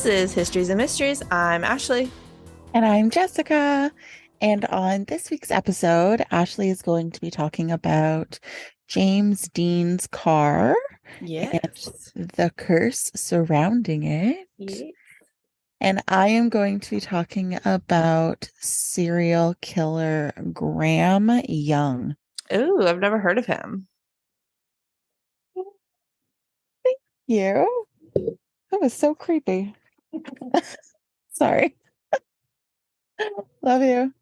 This is Histories and Mysteries. I'm Ashley. And I'm Jessica. And on this week's episode, Ashley is going to be talking about James Dean's car and Yes. the curse surrounding it. Yeah. And I am going to be talking about serial killer Graham Young. Ooh, I've never heard of him. Thank you. That was so creepy. Sorry. Love you.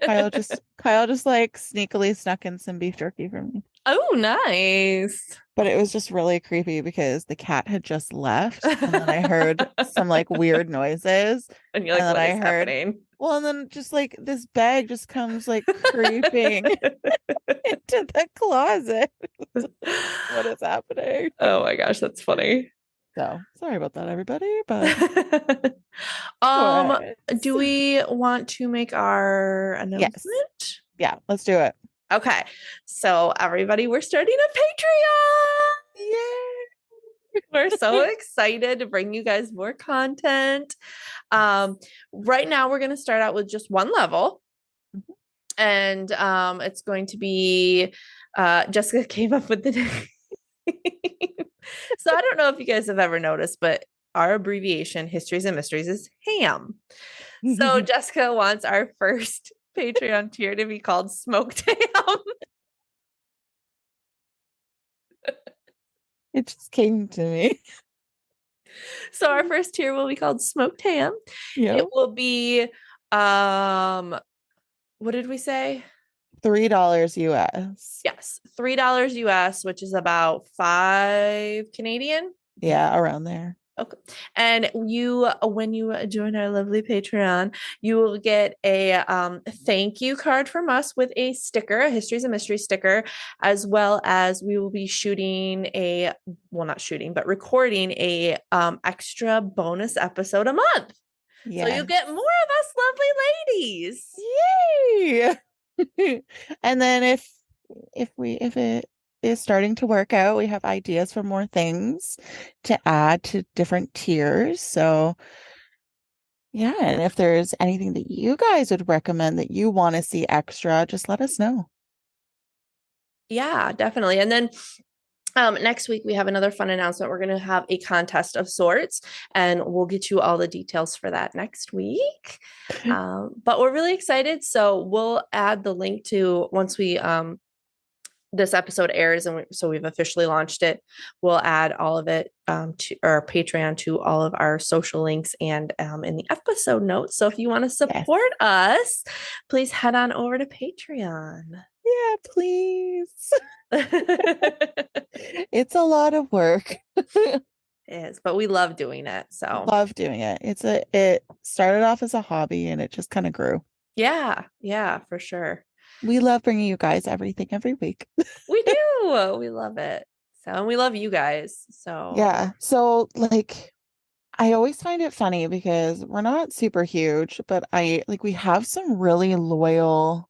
Kyle just like sneakily snuck in some beef jerky for me. Oh, nice. But it was just really creepy because the cat had just left and then I heard some like weird noises And you're and like, then what I is heard happening? well and then just like this bag just comes like creeping into the closet. What is happening? Oh my gosh, that's funny. So sorry about that, everybody, but Um, what? do we want to make our Yes. announcement? Yeah, let's do it. Okay. So everybody, we're starting a Patreon. We're so Yay! excited to bring you guys more content. Right now we're going to start out with just one level. And it's going to be Jessica came up with the name. So I don't know if you guys have ever noticed, but our abbreviation, Histories and Mysteries, is HAM. So Jessica wants our first Patreon tier to be called Smoked Ham. It just came to me. So our first tier will be called Smoked Ham. Yeah. It will be what did we say? $3 US. Yes, $3 US, which is about 5 Canadian. Yeah, around there. Okay. And you, when you join our lovely Patreon, you will get a thank you card from us with a sticker, a Histories and Mysteries sticker, as well as we will be shooting not shooting, but recording a extra bonus episode a month. So Yeah. you get more of us lovely ladies. Yay! And then if it is starting to work out, we have ideas for more things to add to different tiers. So yeah, and if there's anything that you guys would recommend that you want to see extra, just let us know. Yeah, definitely. And then next week we have another fun announcement. We're going to have a contest of sorts, and we'll get you all the details for that next week. But we're really excited, so we'll add the link to once we this episode airs, and so we've officially launched it. We'll add all of it to our Patreon, to all of our social links, and in the episode notes. So if you want to Yes. support us, please head on over to Patreon. Yeah, please. It's a lot of work. It is, but we love doing it. So Love doing it. It started off as a hobby and it just kind of grew. yeah, for sure. We love bringing you guys everything every week. We do. We love it. So, and we love you guys. So Yeah. So like I always find it funny because we're not super huge, but we have some really loyal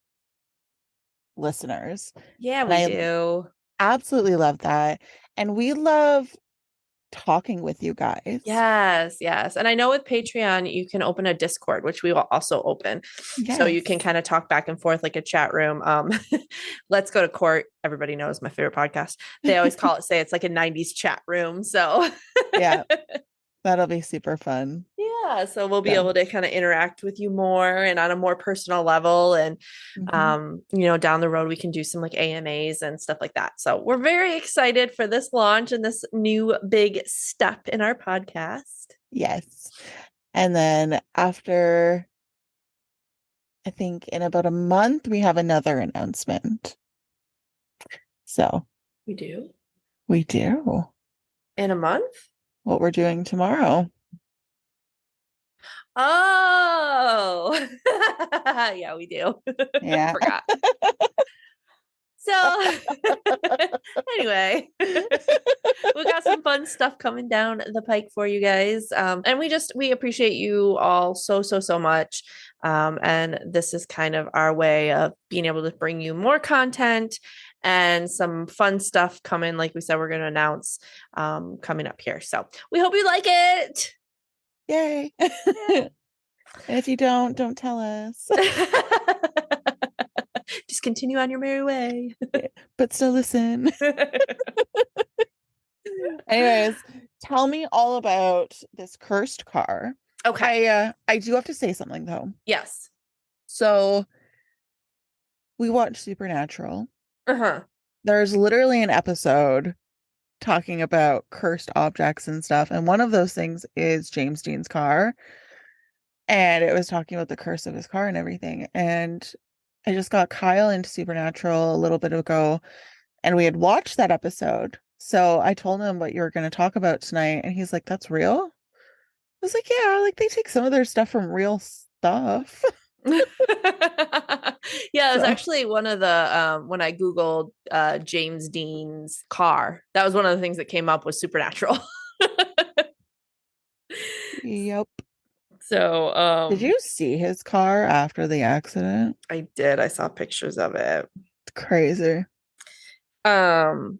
listeners. yeah, And we I do. absolutely love that. And we love talking with you guys. Yes, yes. And I know with Patreon, you can open a Discord, which we will also open. So you can Yes. kind of talk back and forth like a chat room. Let's Go to Court. Everybody knows my favorite podcast. They always say it's like a 90s chat room. So Yeah, that'll be super fun. yeah, so we'll be So, able to kind of interact with you more and on a more personal level. And mhm. down the road we can do some like AMAs and stuff like that. So we're very excited for this launch and this new big step in our podcast. Yes. And then after, I think in about a month, we have another announcement. So We do. we do In a month? what we're doing tomorrow. Oh, yeah, we do. Yeah. Forgot. So anyway, we got some fun stuff coming down the pike for you guys. And we appreciate you all so much. And this is kind of our way of being able to bring you more content and some fun stuff coming. Like we said, we're going to announce coming up here. So we hope you like it. Yay. Yeah. And if you don't tell us. Just continue on your merry way. But still listen. Anyways, tell me all about this cursed car. Okay. I do have to say something though. Yes. So we watched Supernatural. Uh-huh. There's literally an episode talking about cursed objects and stuff, and one of those things is James Dean's car. And it was talking about the curse of his car and everything. And I just got Kyle into Supernatural a little bit ago, and we had watched that episode. So I told him what you were going to talk about tonight, and he's like, "That's real?" I was like, "Yeah, like they take some of their stuff from real stuff." Yeah, it was So, actually one of the when I Googled James Dean's car, that was one of the things that came up was Supernatural. yep. So Did you see his car after the accident? I did. I saw pictures of it. It's crazy. Um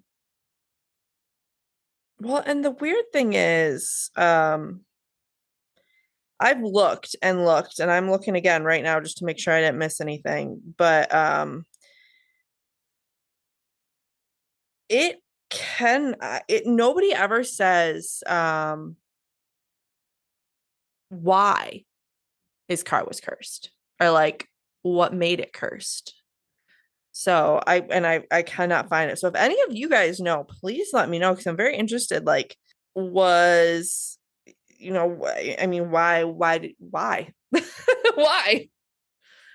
well, and the weird thing is, I've looked and looked, and I'm looking again right now just to make sure I didn't miss anything. But it it nobody ever says why his car was cursed or like what made it cursed. So I cannot find it. So if any of you guys know, please let me know because I'm very interested. Like, was I mean, why why?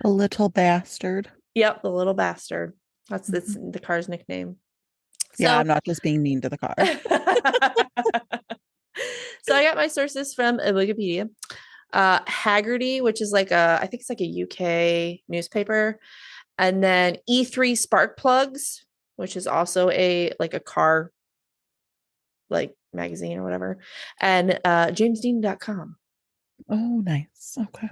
A little bastard. Yep, the little bastard. That's Mhm. the car's nickname. Yeah, So I'm not just being mean to the car. so I got my sources from Wikipedia. Haggerty, which is like I think it's like a UK newspaper, and then E3 Spark Plugs, which is also a car like magazine or whatever, and jamesdean.com. Oh, nice. Okay.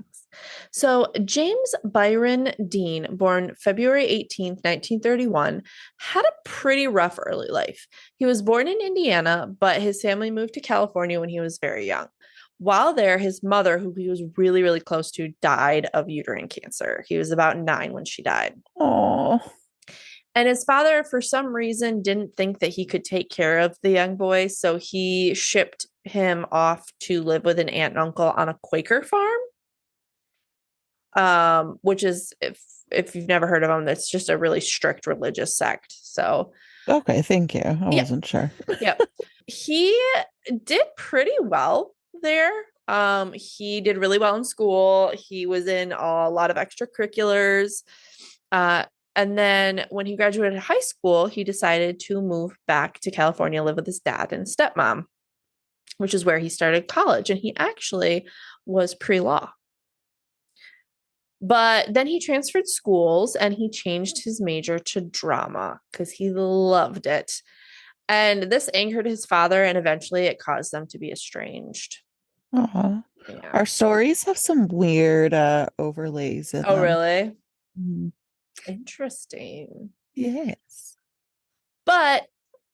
So, James Byron Dean, born February 18th, 1931, had a pretty rough early life. He was born in Indiana, but his family moved to California when he was very young. While there, his mother, who he was really, really close to, died of uterine cancer. He was about 9 when she died. Oh, And his father, for some reason, didn't think that he could take care of the young boy. So he shipped him off to live with an aunt and uncle on a Quaker farm, which is, if you've never heard of them, that's just a really strict religious sect. So, okay. Thank you. I yeah, wasn't sure. yeah. He did pretty well there. He did really well in school. He was in a lot of extracurriculars. Uh, and then when he graduated high school, he decided to move back to California, live with his dad and stepmom, which is where he started college. And he actually was pre-law. But then he transferred schools and he changed his major to drama because he loved it. And this angered his father, and eventually it caused them to be estranged. Aw. Yeah. Our stories have some weird overlays in Oh, them. really? Mm. Interesting. Yes. But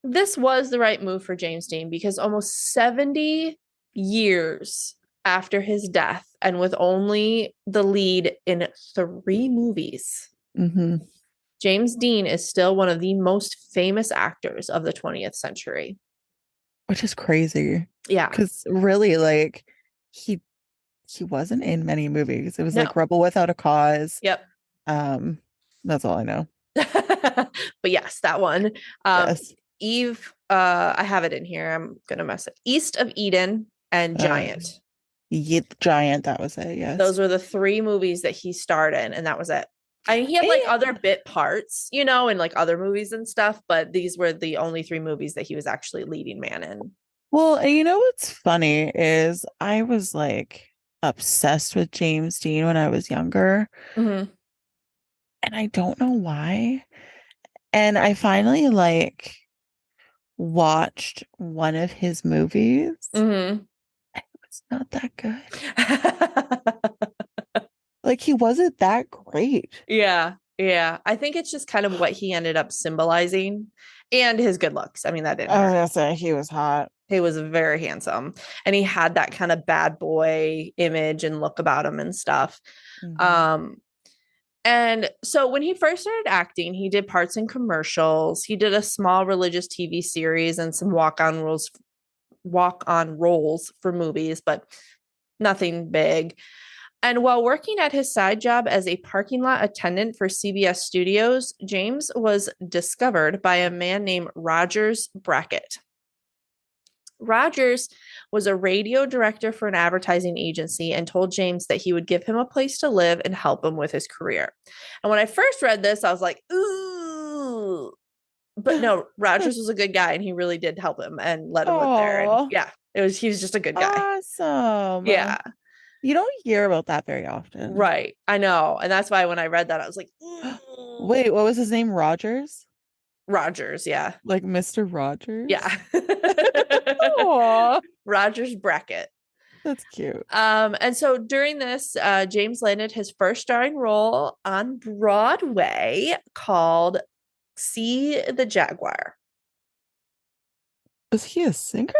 this was the right move for James Dean because almost 70 years after his death, and with only the lead in 3 movies, Hmm. James Dean is still one of the most famous actors of the 20th century. Which is crazy. Yeah. Because really, like, he he wasn't in many movies. It was like No. Rebel Without a Cause. Yep. Um, that's all I know. But yes, that one. Um, Yes. Eve, I have it in here. I'm gonna mess it. East of Eden and Uh, Giant. Giant, that was it. Yes. Those were the 3 movies that he starred in, and that was it. I mean, he had like other And bit parts, in like other movies and stuff, but these were the only 3 movies that he was actually leading man in. well, and you know what's funny is I was like obsessed with James Dean when I was younger, Mm-hmm. and I don't know why. And I finally like watched one of his movies. Mm-hmm. It's not that good. Like he wasn't that great. Yeah, yeah. I think it's just kind of what he ended up symbolizing and his good looks. I mean, that didn't I was hurt. gonna say he was hot. He was very handsome and he had that kind of bad boy image and look about him and stuff. Hmm. Um, and so when he first started acting, he did parts in commercials. He did a small religious TV series and some walk on roles for movies, but nothing big. And while working at his side job as a parking lot attendant for CBS Studios, James was discovered by a man named Rogers Brackett. Rogers was a radio director for an advertising agency and told James that he would give him a place to live and help him with his career. And when I first read this, I was like, ooh. But no, Rogers was a good guy and he really did help him and let him live there. And Oh, yeah, he was just a good guy. awesome. Yeah, You don't hear about that very often. right. I know. And that's why when I read that, I was like, ooh. Wait, what was his name? Rogers? Rogers, yeah. Like Mr. Rogers? Yeah. Oh, Rogers Brackett. that's cute. And so during this, James landed his first starring role on Broadway called See the Jaguar. Is he a singer?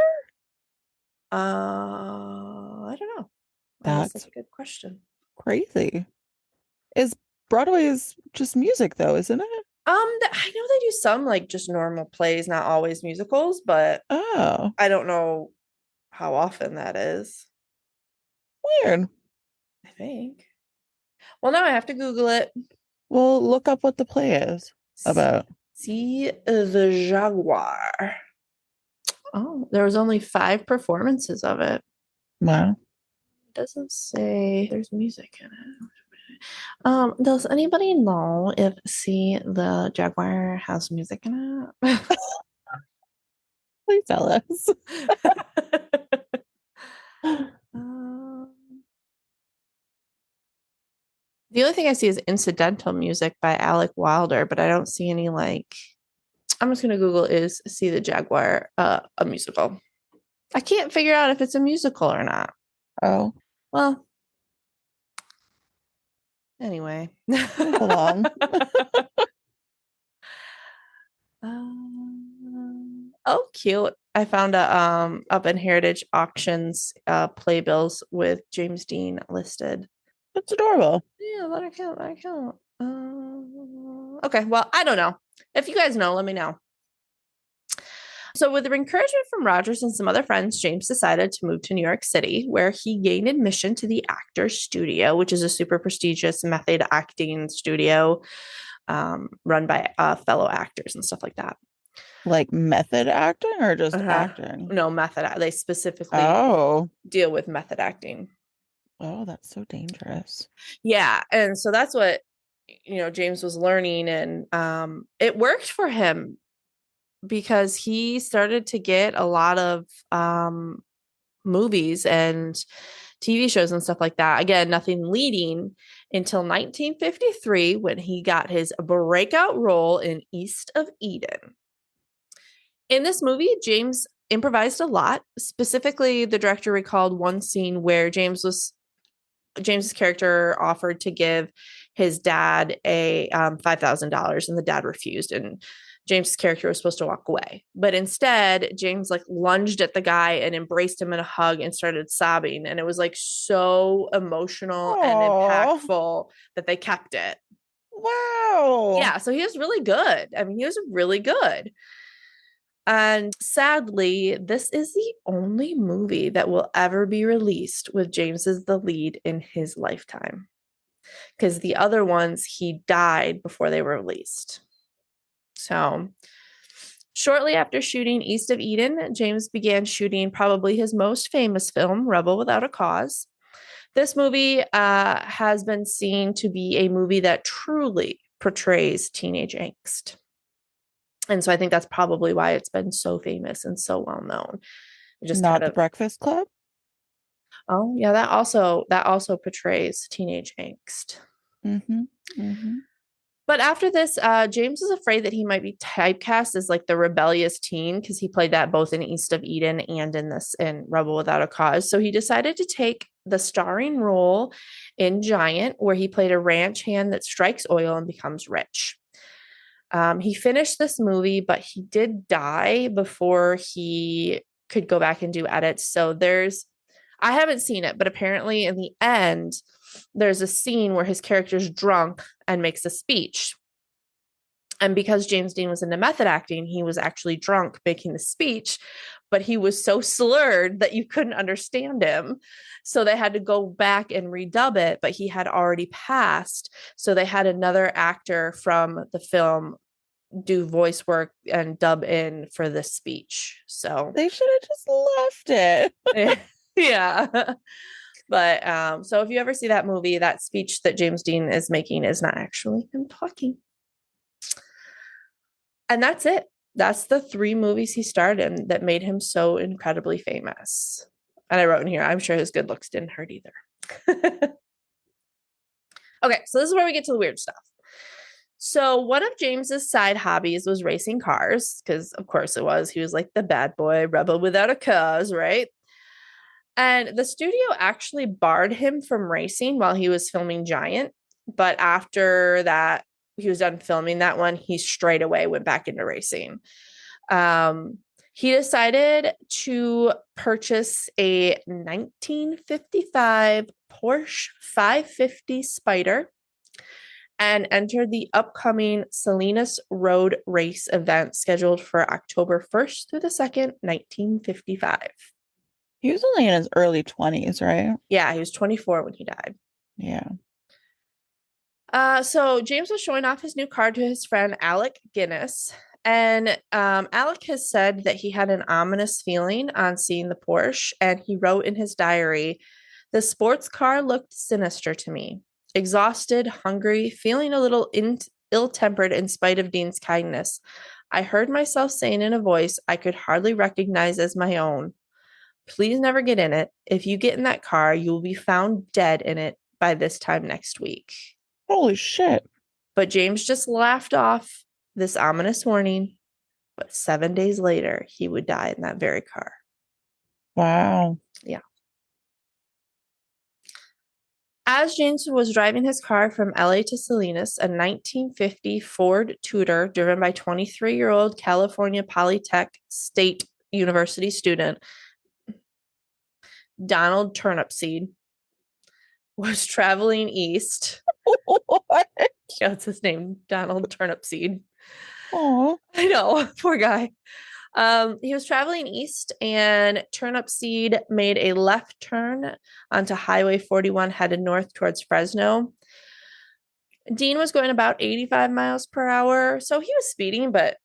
I don't know. I guess that's That's a good question. crazy. Is Broadway is just music though, isn't it? I know they do some like just normal plays, not always musicals, but Oh, I don't know how often that is. weird. I think. Well, now I have to Google it. Well, look up what the play is about. See the Jaguar. Oh, there was only 5 performances of it. Wow. It doesn't say there's music in it. Does anybody know if See the Jaguar has music in it? Please tell us. Um, the only thing I see is incidental music by Alec Wilder, but I don't see any like. I'm just gonna Google is See the Jaguar a musical. I can't figure out if it's a musical or not. Oh, Well, anyway. move along. Oh, cute. I found a up in Heritage Auctions playbills with James Dean listed. That's adorable. Yeah, let it count. Let it count. Okay, well, I don't know. If you guys know, let me know. So, with the encouragement from Rogers and some other friends, James decided to move to New York City, where he gained admission to the Actors Studio, which is a super prestigious method acting studio run by fellow actors and stuff like that. Like method acting or just Uh-huh. acting? No, method. They specifically Oh. deal with method acting. Oh, that's so dangerous. Yeah, and so that's what James was learning, and it worked for him because he started to get a lot of movies and TV shows and stuff like that. Again, nothing leading until 1953 when he got his breakout role in East of Eden. In this movie, James improvised a lot. Specifically, the director recalled one scene where James's character offered to give his dad a $5,000 and the dad refused, and James's character was supposed to walk away, but instead James like lunged at the guy and embraced him in a hug and started sobbing, and it was like so emotional and Oh, impactful that they kept it. wow. Yeah, so he was really good. I mean, he was really good. And sadly, this is the only movie that will ever be released with James as the lead in his lifetime. Because the other ones, he died before they were released. So, shortly after shooting East of Eden, James began shooting probably his most famous film, Rebel Without a Cause. This movie has been seen to be a movie that truly portrays teenage angst. And so I think that's probably why it's been so famous and so well known. It just kind Not the of, Breakfast Club? oh yeah, that also portrays teenage angst. Mm-hmm. Mm-hmm. But after this, James was afraid that he might be typecast as like the rebellious teen because he played that both in East of Eden and in Rebel Without a Cause. So he decided to take the starring role in Giant, where he played a ranch hand that strikes oil and becomes rich. He finished this movie, but he did die before he could go back and do edits. So I haven't seen it, but apparently in the end, there's a scene where his character's drunk and makes a speech. And because James Dean was into method acting, he was actually drunk making the speech, but he was so slurred that you couldn't understand him. So they had to go back and redub it, but he had already passed. So they had another actor from the film do voice work and dub in for this speech. So They should have just left it. yeah. But so if you ever see that movie, that speech that James Dean is making is not actually him talking. And that's it. That's the 3 movies he starred in that made him so incredibly famous. And I wrote in here, I'm sure his good looks didn't hurt either. Okay, so this is where we get to the weird stuff. So one of James's side hobbies was racing cars, because of course it was. He was like the bad boy, rebel without a cause, right? And the studio actually barred him from racing while he was filming Giant. But after that, he was done filming that one, he straight away went back into racing. He decided to purchase a 1955 Porsche 550 Spider and entered the upcoming Salinas Road Race event scheduled for October 1st through the 2nd, 1955. He was only in his early 20s, right? Yeah, he was 24 when he died. Yeah. So James was showing off his new car to his friend Alec Guinness. And Alec has said that he had an ominous feeling on seeing the Porsche. And he wrote in his diary, "The sports car looked sinister to me. Exhausted, hungry, feeling a little ill-tempered in spite of Dean's kindness. I heard myself saying in a voice I could hardly recognize as my own, 'Please never get in it. If you get in that car, you will be found dead in it by this time next week.'" Holy shit. But James just laughed off this ominous warning. But 7 days later, he would die in that very car. Wow. Yeah. As James was driving his car from LA to Salinas, a 1950 Ford Tudor driven by 23-year-old California Polytech State University student Donald Turnipseed was traveling east. What? Yeah, that's his name, Donald Turnipseed. Oh. I know, poor guy. He was traveling east, and Turnipseed made a left turn onto Highway 41 headed north towards Fresno. Dean was going about 85 miles per hour, so he was speeding, but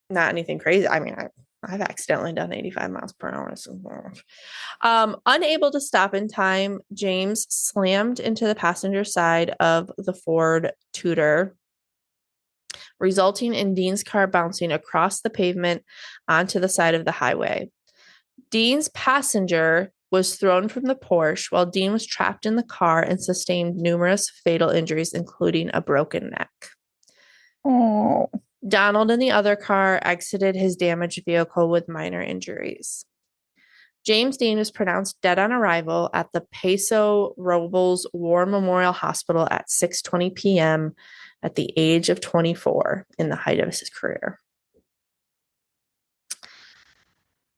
not anything crazy. I mean, I've accidentally done 85 miles per hour. Unable to stop in time, James slammed into the passenger side of the Ford Tudor, resulting in Dean's car bouncing across the pavement onto the side of the highway. Dean's passenger was thrown from the Porsche while Dean was trapped in the car and sustained numerous fatal injuries, including a broken neck. Oh. Donald in the other car exited his damaged vehicle with minor injuries. James Dean was pronounced dead on arrival at the Paso Robles War Memorial Hospital at 6:20 p.m. at the age of 24 in the height of his career.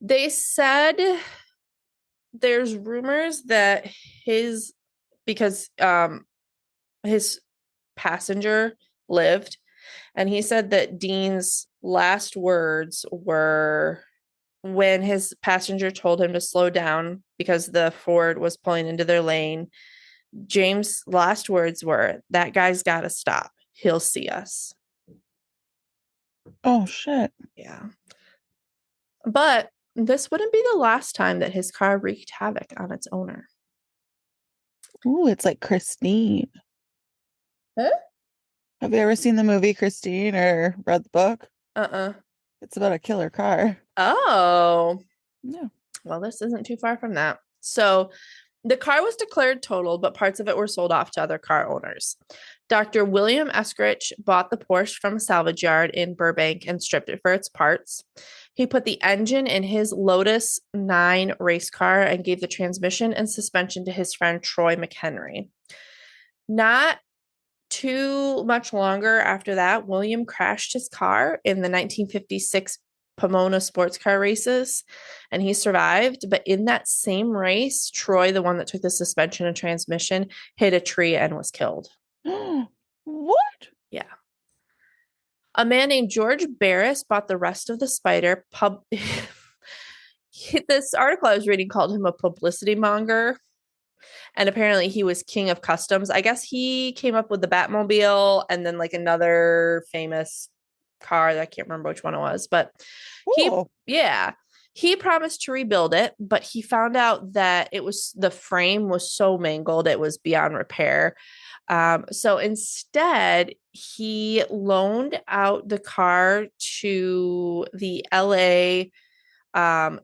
They said there's rumors that because his passenger lived, and he said that Dean's last words were when his passenger told him to slow down because the Ford was pulling into their lane. James' last words were, "That guy's got to stop. He'll see us." Oh shit. Yeah. But this wouldn't be the last time that his car wreaked havoc on its owner. Ooh, it's like Christine. Huh? Have you ever seen the movie Christine or read the book? Uh-uh. It's about a killer car. Oh. Yeah. Well, this isn't too far from that. So the car was declared totaled, but parts of it were sold off to other car owners. Dr. William Eskrich bought the Porsche from a salvage yard in Burbank and stripped it for its parts. He put the engine in his Lotus 9 race car and gave the transmission and suspension to his friend Troy McHenry. Not too much longer after that, William crashed his car in the 1956 Pomona sports car races, and he survived. But in that same race, Troy, the one that took the suspension and transmission, hit a tree and was killed. What? Yeah. A man named George Barris bought the rest of the spider. This article I was reading called him a publicity monger. And apparently he was king of customs. I guess he came up with the Batmobile and then like another famous car that I can't remember which one it was, but Cool. he promised to rebuild it, but he found out that the frame was so mangled it was beyond repair. So instead, he loaned out the car to the LA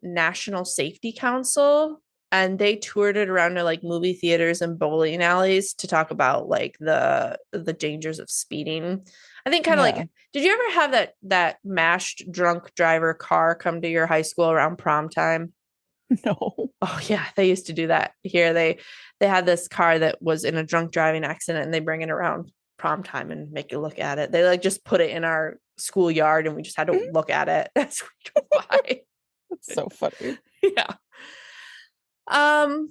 National Safety Council, and they toured it around to like movie theaters and bowling alleys to talk about like the dangers of speeding. I think kind of Yeah. like, did you ever have that mashed drunk driver car come to your high school around prom time? No. Oh yeah, they used to do that here. They had this car that was in a drunk driving accident, and they bring it around prom time and make you look at it. They like just put it in our schoolyard, and we just had to look at it as we drove by. That's so funny. Yeah. Um,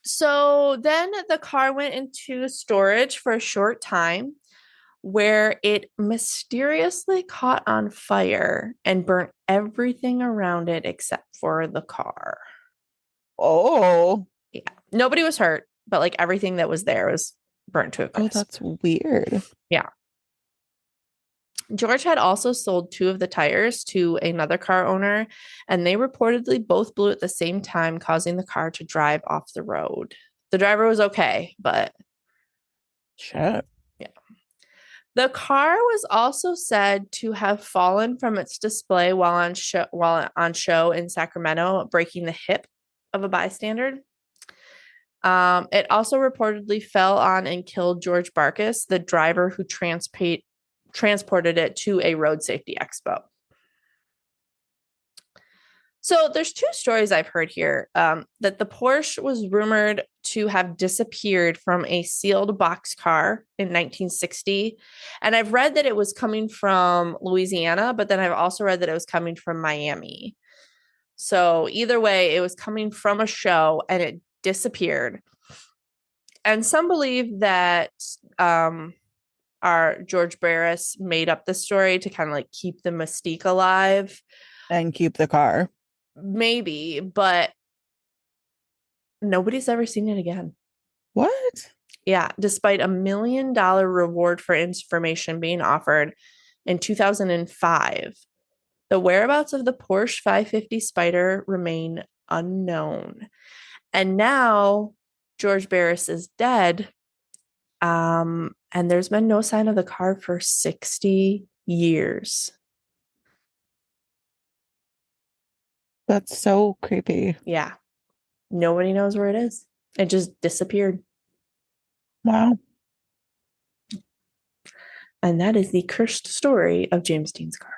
so then the car went into storage for a short time where it mysteriously caught on fire and burnt everything around it except for the car. Oh. Yeah. Nobody was hurt, but like everything that was there was burnt to a Oh, crisp. that's weird. Yeah. George had also sold two of the tires to another car owner, and they reportedly both blew at the same time, causing the car to drive off the road. The driver was okay, but Shit. yeah. The car was also said to have fallen from its display while on show in Sacramento, breaking the hip of a bystander. It also reportedly fell on and killed George Barkis, the driver who transported it to a road safety expo. So there's two stories I've heard here, that the Porsche was rumored to have disappeared from a sealed boxcar in 1960. And I've read that it was coming from Louisiana, but then I've also read that it was coming from Miami. So either way, it was coming from a show and it disappeared. And some believe that our George Barris made up the story to kind of like keep the mystique alive. And keep the car. Maybe, but nobody's ever seen it again. What? Yeah, despite $1 million reward for information being offered in 2005, the whereabouts of the Porsche 550 Spider remain unknown. And now George Barris is dead. And there's been no sign of the car for 60 years. That's so creepy. Yeah. Nobody knows where it is. It just disappeared. Wow. And that is the cursed story of James Dean's car.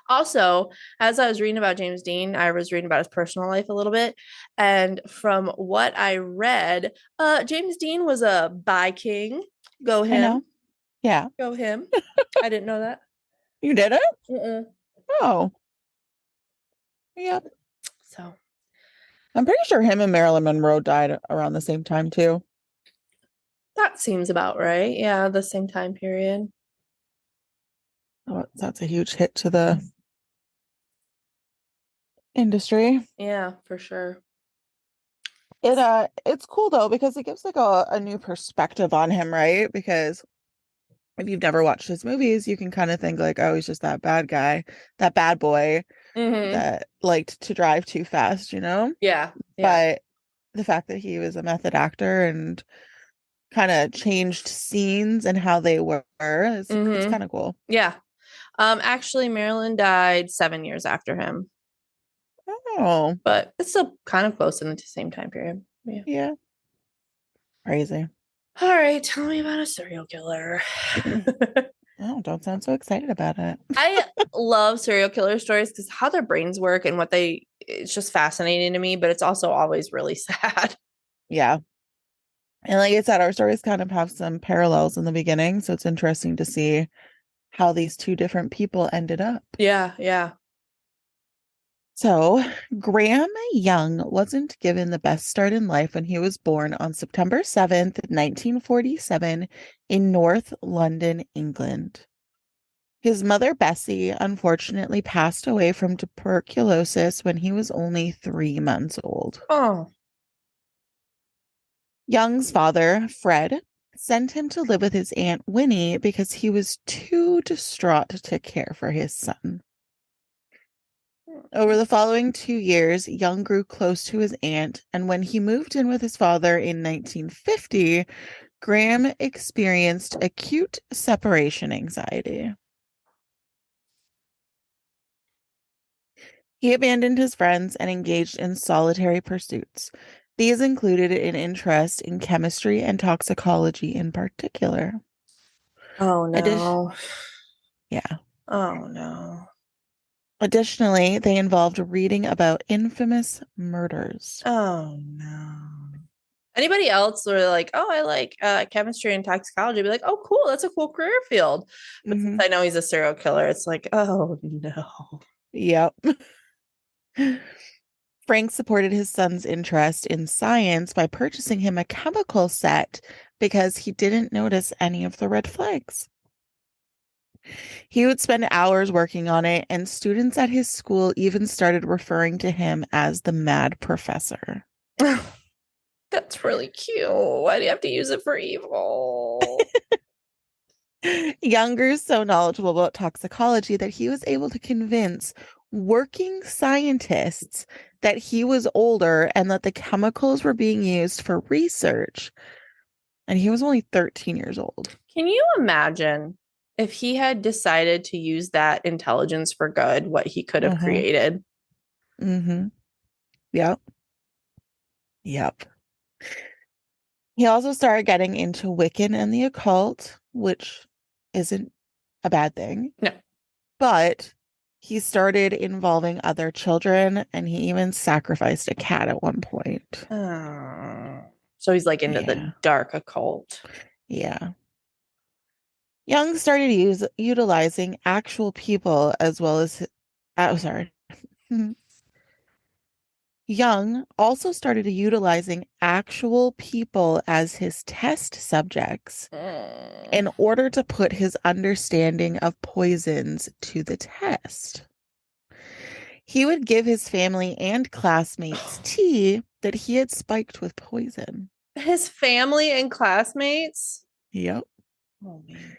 Also, as I was reading about James Dean, I was reading about his personal life a little bit. And from what I read, James Dean was a bi king. Go him. I know. Yeah. Go him. I didn't know that. You did it? Mm-mm. Oh. Yep. So I'm pretty sure him and Marilyn Monroe died around the same time too. that seems about right. Yeah, the same time period. Oh, that's a huge hit to the industry. Yeah, for sure. It's cool though because it gives like a new perspective on him, right? Because if you've never watched his movies, you can kind of think like, oh, he's just that bad guy, that bad boy that liked to drive too fast, you know? Yeah. But the fact that he was a method actor and kind of changed scenes and how they were, it's kind of cool. Yeah. Actually, Marilyn died 7 years after him, Oh, but it's still kind of close in the same time period. Yeah. yeah. Crazy. All right, tell me about a serial killer. Oh, don't sound so excited about it. I love serial killer stories because how their brains work and it's just fascinating to me, but it's also always really sad. Yeah. And like I said, our stories kind of have some parallels in the beginning, so it's interesting to see how these two different people ended up. Yeah, yeah. So, Graham Young wasn't given the best start in life when he was born on September 7th, 1947, in North London, England. His mother, Bessie, unfortunately passed away from tuberculosis when he was only 3 months old. Oh. Young's father, Fred, sent him to live with his Aunt Winnie because he was too distraught to care for his son. Over the following 2 years, Young grew close to his aunt, and when he moved in with his father in 1950, Graham experienced acute separation anxiety. He abandoned his friends and engaged in solitary pursuits. These included an interest in chemistry and toxicology in particular. Oh Addition- no. yeah. Oh no. Additionally, they involved reading about infamous murders. Oh no. Anybody else were like, oh, I like chemistry and toxicology, be like, oh, cool, that's a cool career field. But since Hmm. I know he's a serial killer, it's like, oh no. Yep. Frank supported his son's interest in science by purchasing him a chemical set because he didn't notice any of the red flags. He would spend hours working on it, and students at his school even started referring to him as the mad professor. That's really cute. Why do you have to use it for evil? Young grew so knowledgeable about toxicology that he was able to convince working scientists that he was older and that the chemicals were being used for research. And he was only 13 years old. Can you imagine if he had decided to use that intelligence for good, what he could have Uh-huh. created? Mm-hmm. Yep. Yep. He also started getting into Wiccan and the occult, which isn't a bad thing, No. but he started involving other children and he even sacrificed a cat at one point. Oh. So he's like into the Yeah. dark occult. Yeah. Young started utilizing actual people as well as, sorry. Young also started utilizing actual people as his test subjects Mm. in order to put his understanding of poisons to the test. He would give his family and classmates tea that he had spiked with poison. His family and classmates. Yep. Oh man.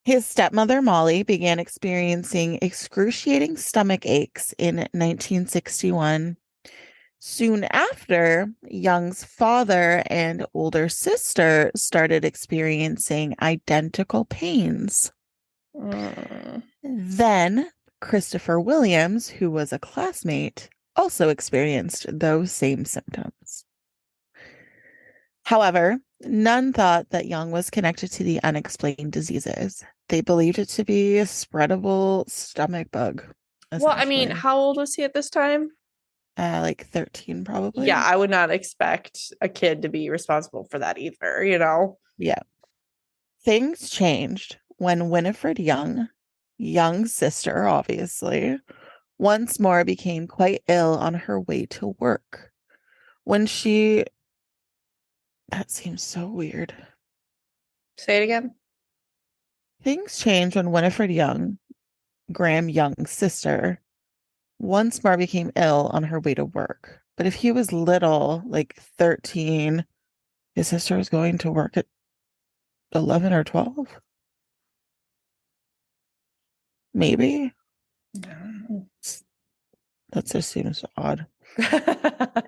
His stepmother, Molly, began experiencing excruciating stomach aches in 1961. Soon after, Young's father and older sister started experiencing identical pains. Mm. Then, Christopher Williams, who was a classmate, also experienced those same symptoms. However, none thought that Young was connected to the unexplained diseases. They believed it to be a spreadable stomach bug, Well, I mean, essentially. how old was he at this time? Like 13, Yeah, probably. I would not expect a kid to be responsible for that either, you know? Yeah. Things changed when Winifred Young, Young's sister, obviously, once more became quite ill on her way to work. When she, that seems so weird. Say it again. Things changed when Winifred Young, Graham Young's sister, once more became ill on her way to work. But if he was little, like 13, his sister was going to work at 11 or 12, maybe. That just seems odd.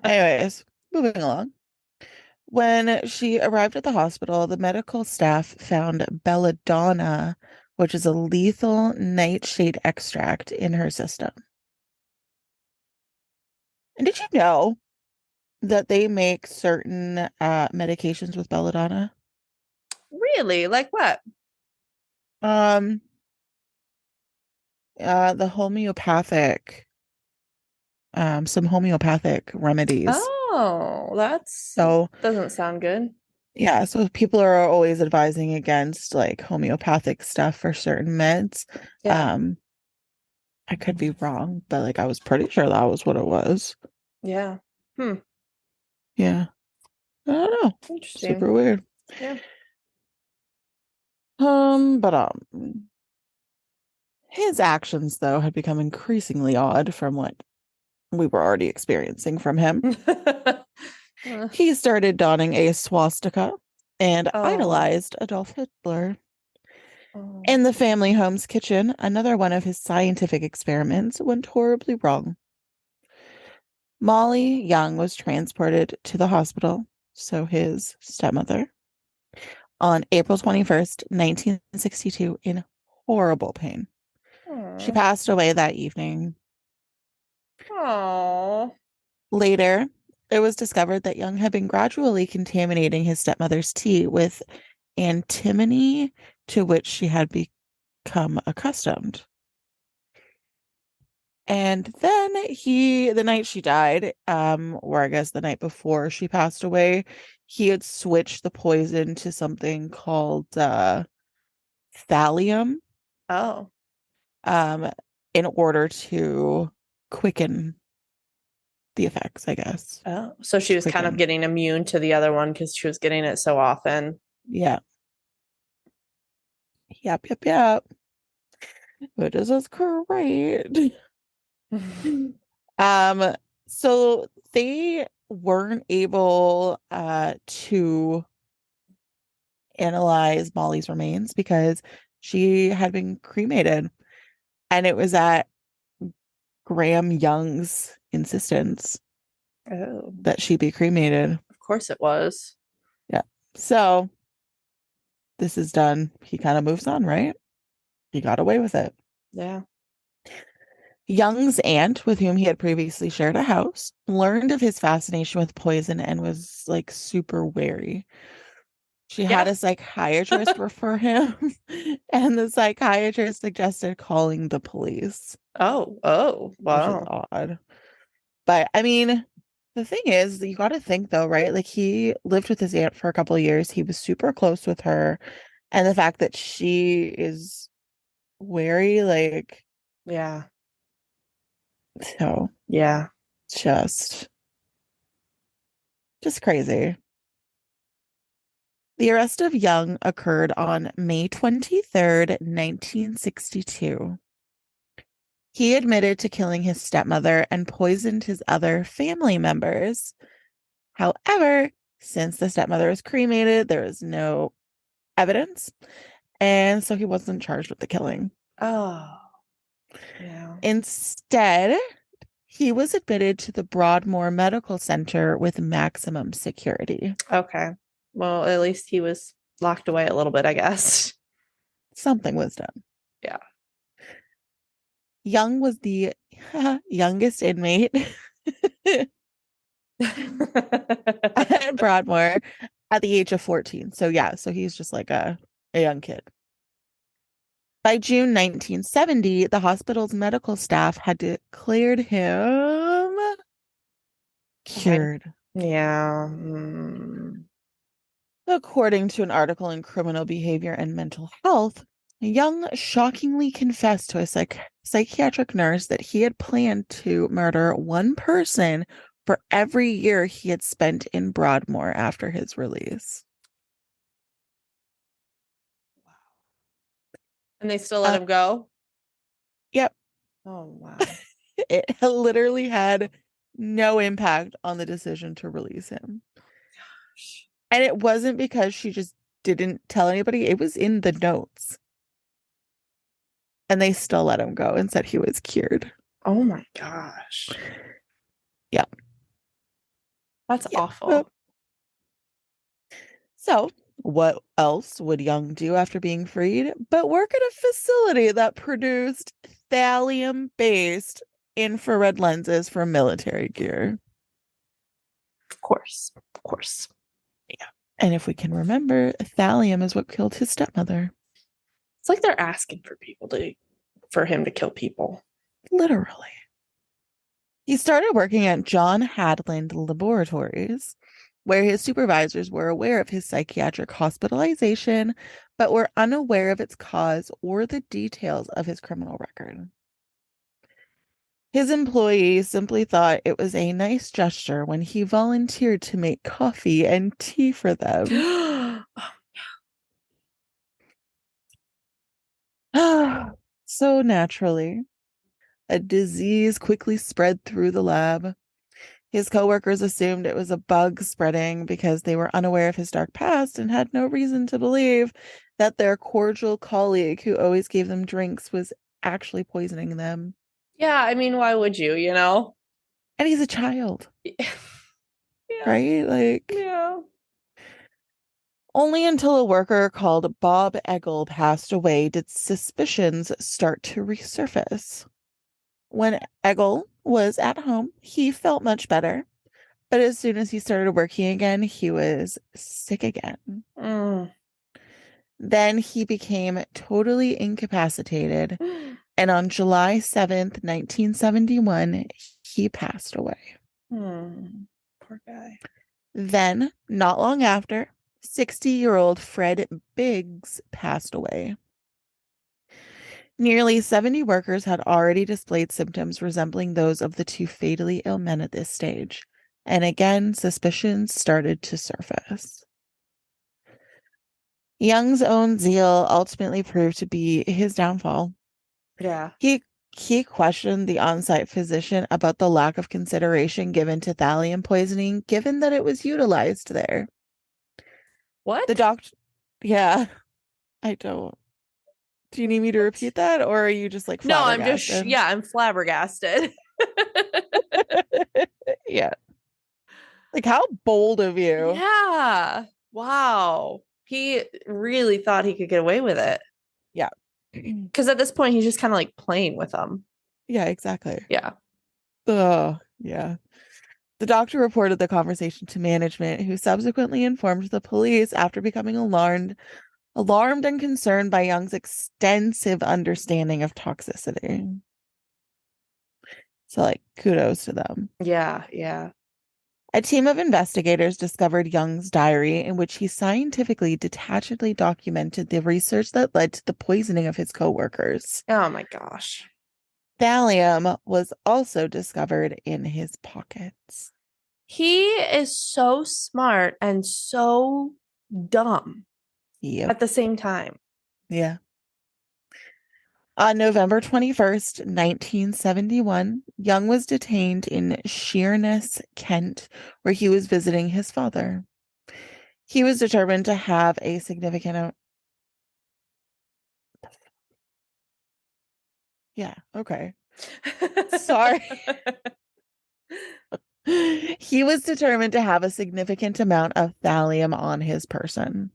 Anyways, moving along. When she arrived at the hospital, the medical staff found belladonna, which is a lethal nightshade extract, in her system. And did you know that they make certain medications with belladonna? Really? Like what? Um, the homeopathic, some homeopathic remedies. Oh, that's So doesn't sound good. Yeah, so people are always advising against like homeopathic stuff for certain meds. Yeah. Um, I could be wrong, but like I was pretty sure that was what it was. Yeah. Hmm. Yeah. I don't know. Interesting. Super weird. Yeah. But his actions though had become increasingly odd from what we were already experiencing from him. Uh, He started donning a swastika and oh. idolized Adolf Hitler. Oh. In the family home's kitchen, another one of his scientific experiments went horribly wrong. Molly Young was transported to the hospital, so his stepmother, on April 21st, 1962, in horrible pain. She Oh. passed away that evening. Oh. Later, it was discovered that Young had been gradually contaminating his stepmother's tea with antimony to which she had become accustomed. And then the night she died, or I guess the night before she passed away, he had switched the poison to something called thallium, Oh. um, in order to quicken the effects, I guess. Oh. So she Just was kind of quicken. getting immune to the other one because she was getting it so often. Yeah. Yep, yep, yep. Which is great. Um, so they weren't able to analyze Molly's remains because she had been cremated, and it was at Graham Young's insistence Oh. that she be cremated. Of course it was. Yeah. So this is done. He kind of moves on, right? He got away with it. Yeah. Young's aunt, with whom he had previously shared a house, learned of his fascination with poison and was like super wary. She had Yeah. a psychiatrist refer him, and the psychiatrist suggested calling the police, Oh. Oh. which is Wow. odd. But I mean, the thing is, you got to think though, right? Like he lived with his aunt for a couple of years. He was super close with her. And the fact that she is wary, like, Yeah. so Yeah. just just crazy. The arrest of Young occurred on May 23rd, 1962. He admitted to killing his stepmother and poisoned his other family members. However, since the stepmother was cremated, there is no evidence, and so he wasn't charged with the killing. Oh. Yeah. Instead, he was admitted to the Broadmoor Medical Center with maximum security. Okay. Well, at least he was locked away a little bit, I guess. Something was done. Yeah. Young was the youngest inmate at Broadmoor at the age of 14. So yeah, so he's just like a young kid. By June 1970, the hospital's medical staff had declared him Okay. cured. Yeah. Mm. According to an article in Criminal Behavior and Mental Health, Young shockingly confessed to a psychiatric nurse that he had planned to murder one person for every year he had spent in Broadmoor after his release. And they still let Uh, him go? yep, Oh, wow. it literally had no impact on the decision to release him. And it wasn't because she just didn't tell anybody, it was in the notes. And they still let him go and said he was cured. Oh my gosh. Yeah. That's Yeah. awful. So, what else would Young do after being freed but work at a facility that produced thallium based infrared lenses for military gear? Of course. Of course. Yeah. And if we can remember, thallium is what killed his stepmother. It's like they're asking for him to kill people. Literally. He started working at John Hadland Laboratories, where his supervisors were aware of his psychiatric hospitalization, but were unaware of its cause or the details of his criminal record. His employees simply thought it was a nice gesture when he volunteered to make coffee and tea for them. So naturally, a disease quickly spread through the lab. His coworkers assumed it was a bug spreading because they were unaware of his dark past and had no reason to believe that their cordial colleague who always gave them drinks was actually poisoning them. Yeah, I mean, why would you, you know? And he's a child, Yeah. right? Like, Yeah. only until a worker called Bob Eggle passed away did suspicions start to resurface. When Eggle was at home, he felt much better. But as soon as he started working again, he was sick again. Mm. Then he became totally incapacitated. And on July 7th, 1971, he passed away. Poor guy. Then, not long after, 60-year-old Fred Biggs passed away. Nearly 70 workers had already displayed symptoms resembling those of the two fatally ill men at this stage. And again, suspicions started to surface. Young's own zeal ultimately proved to be his downfall. Yeah. He questioned the on-site physician about the lack of consideration given to thallium poisoning, given that it was utilized there. The What? doctor, yeah, I don't. Do you need me to What? repeat that, or are you just like No, I'm just, flabbergasted? yeah, I'm flabbergasted. Yeah. Like, how bold of you. Yeah. Wow. He really thought he could get away with it. Yeah. Because at this point, he's just kind of like playing with them. Yeah, exactly. Yeah. Oh, yeah. The doctor reported the conversation to management, who subsequently informed the police after becoming alarmed and concerned by Young's extensive understanding of toxicity. So, like, kudos to them. Yeah. Yeah. A team of investigators discovered Young's diary, in which he scientifically detachedly documented the research that led to the poisoning of his coworkers. Oh my gosh. Thallium was also discovered in his pockets. He is so smart and so dumb Yep. at the same time. Yeah. On November 21st, 1971, Young was detained in Sheerness, Kent, where he was visiting his father. He was determined to have a significant. Yeah, okay. Sorry. He was determined to have a significant amount of thallium on his person.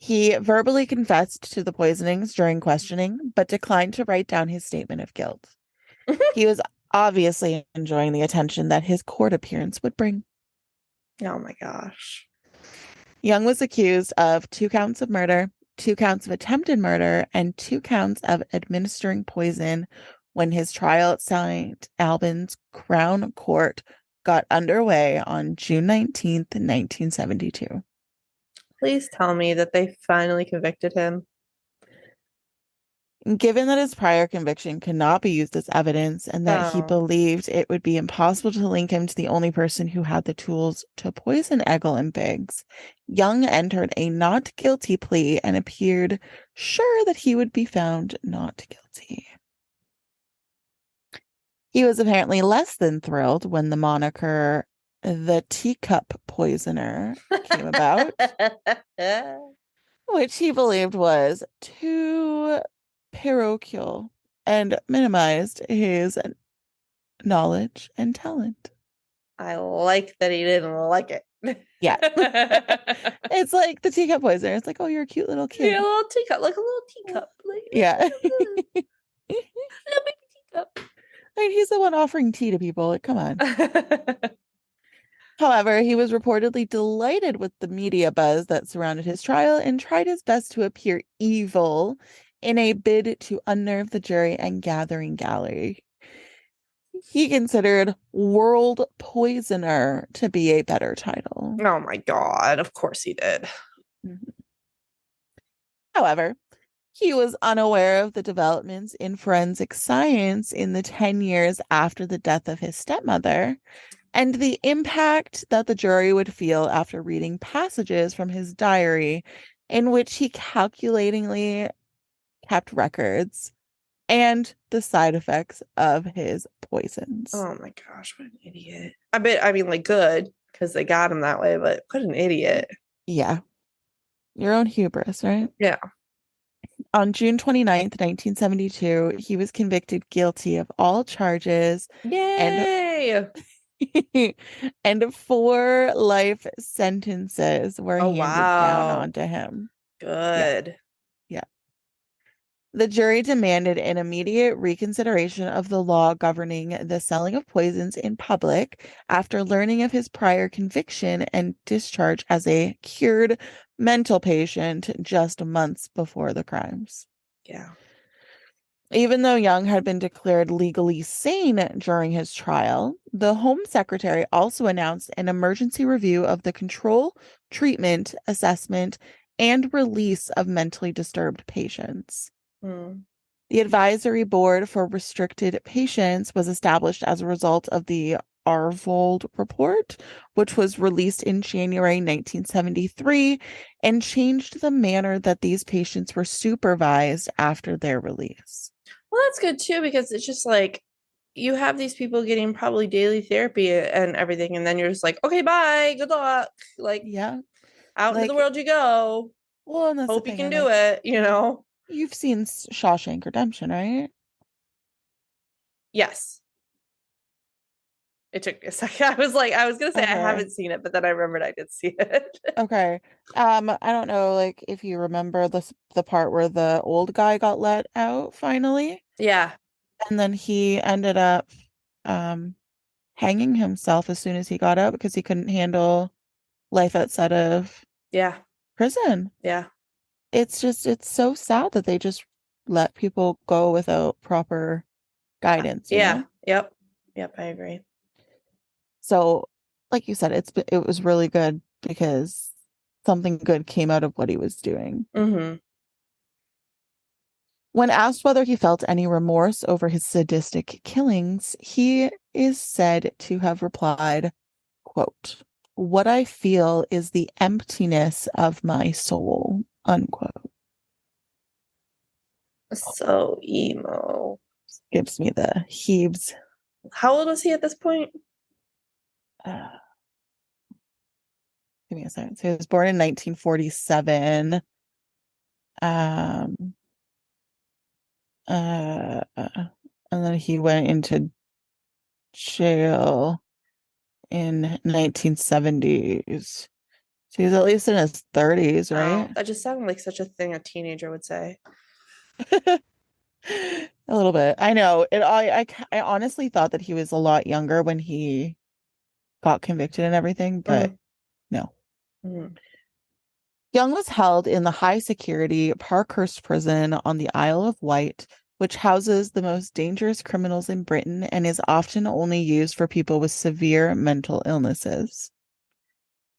He verbally confessed to the poisonings during questioning, but declined to write down his statement of guilt. He was obviously enjoying the attention that his court appearance would bring. Oh my gosh. Young was accused of 2 counts of murder, 2 counts of attempted murder, and 2 counts of administering poison when his trial at St. Albans Crown Court got underway on June 19th, 1972. Please tell me that they finally convicted him. Given that his prior conviction could not be used as evidence and that he Oh. believed it would be impossible to link him to the only person who had the tools to poison Eggle and Biggs, Young entered a not guilty plea and appeared sure that he would be found not guilty. He was apparently less than thrilled when the moniker the Teacup Poisoner came about, which he believed was too parochial and minimized his knowledge and talent. I like that he didn't like it. Yeah. It's like the Teacup Poisoner. It's like, oh, you're a cute little kid. Yeah, a little teacup, like a little teacup. Like, Yeah. little baby teacup. I mean, he's the one offering tea to people. Like, come on. However, he was reportedly delighted with the media buzz that surrounded his trial and tried his best to appear evil in a bid to unnerve the jury and gathering gallery. He considered World Poisoner to be a better title. Oh my God. Of course he did. Mhm. However, he was unaware of the developments in forensic science in the 10 years after the death of his stepmother and the impact that the jury would feel after reading passages from his diary in which he calculatingly kept records and the side effects of his poisons. Oh my gosh, what an idiot. I mean, like, good because they got him that way, but what an idiot. Yeah, your own hubris, right? Yeah. On June 29th, 1972, he was convicted guilty of all charges and Yay. and four life sentences were Oh, handed down wow. onto him. Yeah, Good. yeah. The jury demanded an immediate reconsideration of the law governing the selling of poisons in public after learning of his prior conviction and discharge as a cured mental patient just months before the crimes. Yeah. Even though Young had been declared legally sane during his trial, the Home Secretary also announced an emergency review of the control, treatment, assessment, and release of mentally disturbed patients. Hmm. The Advisory Board for Restricted Patients was established as a result of the Arvold Report, which was released in January 1973 and changed the manner that these patients were supervised after their release. Well, that's good too, because it's just like you have these people getting probably daily therapy and everything, and then you're just like, okay, bye, good luck. Like, Yeah. out into the Like, world you go. well, and that's the Hope you thing. can And do like, it, you know? you've seen Shawshank Redemption, right? Yes. It took me a second. I was like, I was gonna say I Okay. haven't seen it, but then I remembered I did see it. Okay. I don't know, like, if you remember the part where the old guy got let out finally, Yeah. and then he ended up um hanging himself as soon as he got out because he couldn't handle life outside of Yeah. prison. Yeah. It's so sad that they just let people go without proper guidance, you Yeah. know? Yep. Yep. I agree. So, like you said, it was really good because something good came out of what he was doing. Mm-hmm. When asked whether he felt any remorse over his sadistic killings, he is said to have replied, quote, "What I feel is the emptiness of my soul," unquote. So emo. Gives me the heaves. How old was he at this point? Uh, Give me a second. So he was born in 1947. Um, and then he went into jail in 1970s. So he's at least in his 30s, Oh, right? that just sounded like such a thing a teenager would say. A little bit. I know. I honestly thought that he was a lot younger when he got convicted and everything, but Mm, no. mm. Young was held in the high security Parkhurst prison on the Isle of Wight, which houses the most dangerous criminals in Britain and is often only used for people with severe mental illnesses.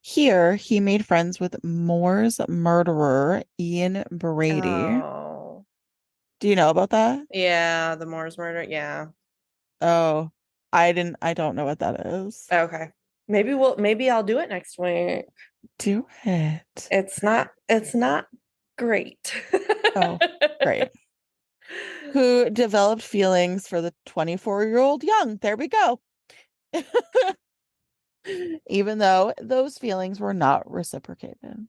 Here, he made friends with Moore's murderer, Ian Brady. Oh, Do you know about that? yeah, the Moore's murder. Yeah. Oh, I don't know what that is. Okay. Maybe I'll do it next week. Do it. It's not great. Oh, great. Who developed feelings for the 24-year-old Young? There we go. Even though those feelings were not reciprocated.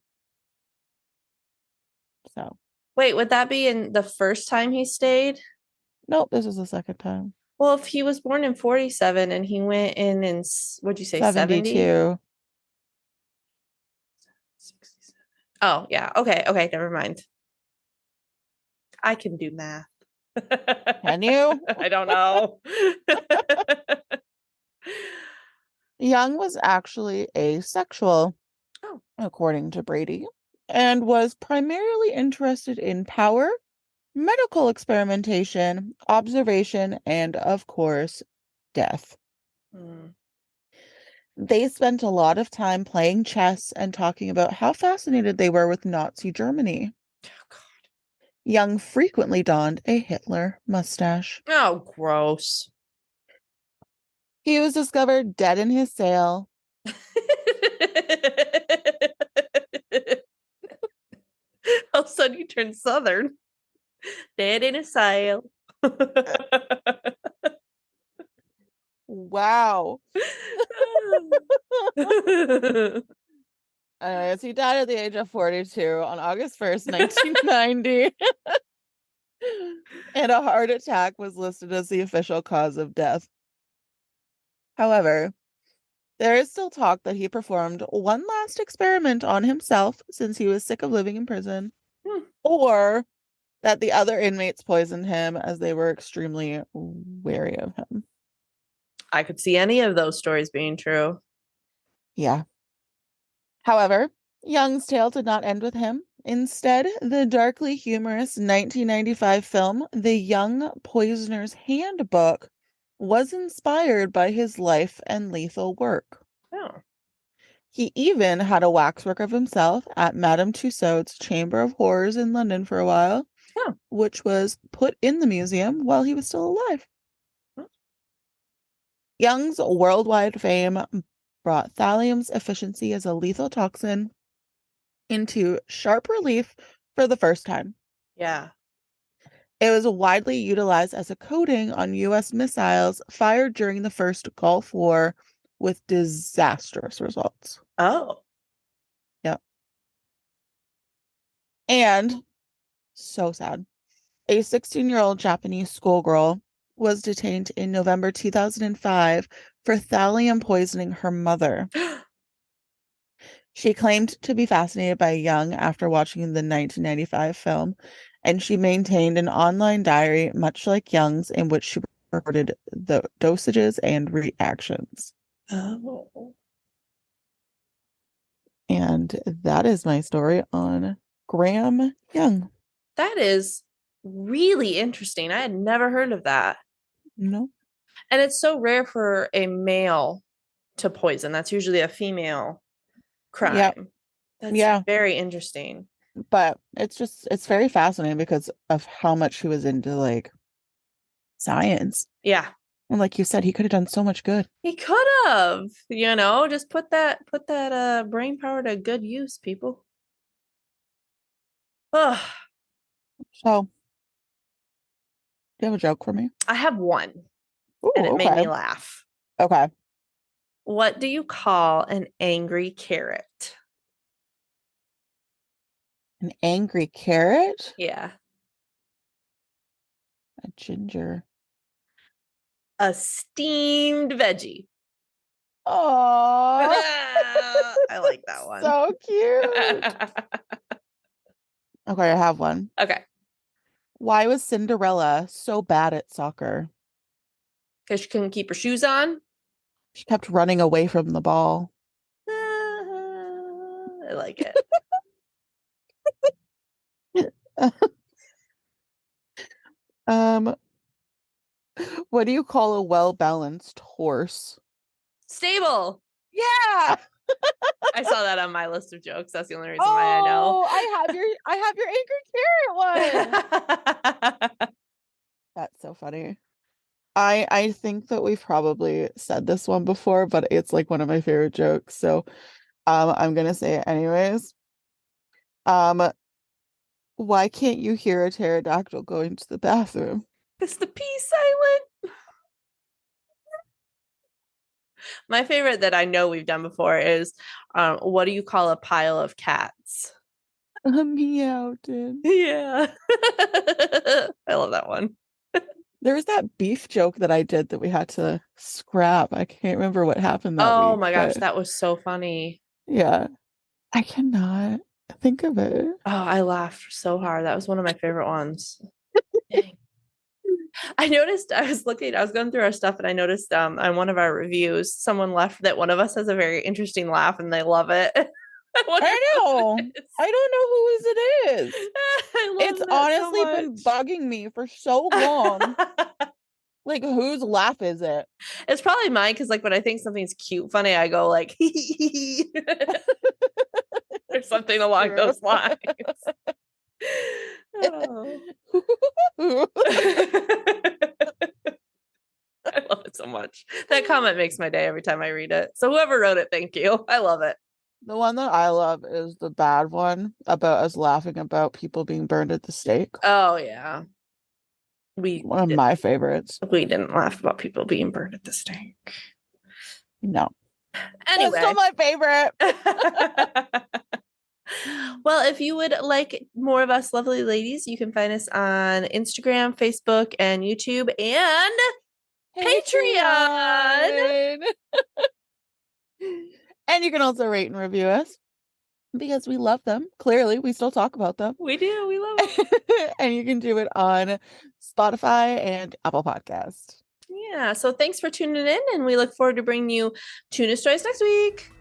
So, Wait, would that be in the first time he stayed? nope, this is the second time. Well, if he was born in 47 and he went in what'd you say, 70? 72. Oh, yeah. Okay, okay, never mind. I can do math. Can you? I don't know. Young was actually asexual, Oh, according to Brady, and was primarily interested in power, medical experimentation, observation, and, of course, death. Mm. They spent a lot of time playing chess and talking about how fascinated they were with Nazi Germany. Jung frequently donned a Hitler mustache. Oh, gross. He was discovered dead in his cell. All of a sudden, you turn Southern. Dead in a sail. Wow. Anyways, he died at the age of 42 on August 1st, 1990. And a heart attack was listed as the official cause of death. However, there is still talk that he performed one last experiment on himself since he was sick of living in prison, Hmm. or that the other inmates poisoned him as they were extremely wary of him. I could see any of those stories being true. Yeah. However, Young's tale did not end with him. Instead, the darkly humorous 1995 film, The Young Poisoner's Handbook, was inspired by his life and lethal work. Oh. He even had a waxwork of himself at Madame Tussauds Chamber of Horrors in London for a while, Oh. which was put in the museum while he was still alive. Young's worldwide fame brought thallium's efficiency as a lethal toxin into sharp relief for the first time. Yeah. It was widely utilized as a coating on U.S. missiles fired during the first Gulf War with disastrous results. Oh. Yep. And so sad. A 16-year-old Japanese schoolgirl was detained in November 2005 for thallium poisoning her mother. She claimed to be fascinated by Young after watching the 1995 film, and she maintained an online diary, much like Young's, in which she recorded the dosages and reactions. Oh. And that is my story on Graham Young. That is really interesting. I had never heard of that. No. And it's so rare for a male to poison. That's usually a female Yeah. crime. That's Yeah. very interesting. But it's very fascinating because of how much he was into like science. Yeah. And like you said, he could have done so much good. He could have, just put that brain power to good use, people. Ugh. So, do you have a joke for me? I have one, Ooh, and it made okay. me laugh. Okay. What do you call an angry carrot? An angry carrot? Yeah. A ginger. A steamed veggie. Oh, I like that one. so cute. Okay, I have one. Okay. Why was Cinderella so bad at soccer? Because she couldn't keep her shoes on. She kept running away from the ball. I like it. Um, what do you call a well-balanced horse? Stable. Yeah. I saw that on my list of jokes. That's the only reason why I know. Oh, I have your angry carrot one. That's so funny. I think that we've probably said this one before, but it's like one of my favorite jokes. So I'm gonna say it anyways. Um, why can't you hear a pterodactyl going to the bathroom? It's the P silent. My favorite that I know we've done before is what do you call a pile of cats? A meowton. Yeah. I love that one. There was that beef joke that I did that we had to scrap. I can't remember what happened that Oh week, my gosh, but that was so funny. yeah, I cannot think of it. Oh, I laughed so hard. That was one of my favorite ones. Dang. I noticed I was going through our stuff and I noticed on one of our reviews, someone left that one of us has a very interesting laugh and they love it. I wonder I who know. it is. I don't know whose it is. I It's love that so honestly been much. bugging me for so long. Like, whose laugh is it? It's probably mine because like when I think something's cute, funny, I go like or something along True. those lines. Oh. I love it so much. That comment makes my day every time I read it. So whoever wrote it, thank you. I love it. The one that I love is the bad one about us laughing about people being burned at the stake. Oh yeah. We One of my favorites. we didn't laugh about people being burned at the stake. No. That's still Anyway. my favorite. Well, if you would like more of us lovely ladies, you can find us on Instagram, Facebook, and YouTube, and Patreon. Patreon. And you can also rate and review us because we love them. Clearly, we still talk about them. We do. We love them. And you can do it on Spotify and Apple Podcast. Yeah. So thanks for tuning in, and we look forward to bringing you tuna stories next week.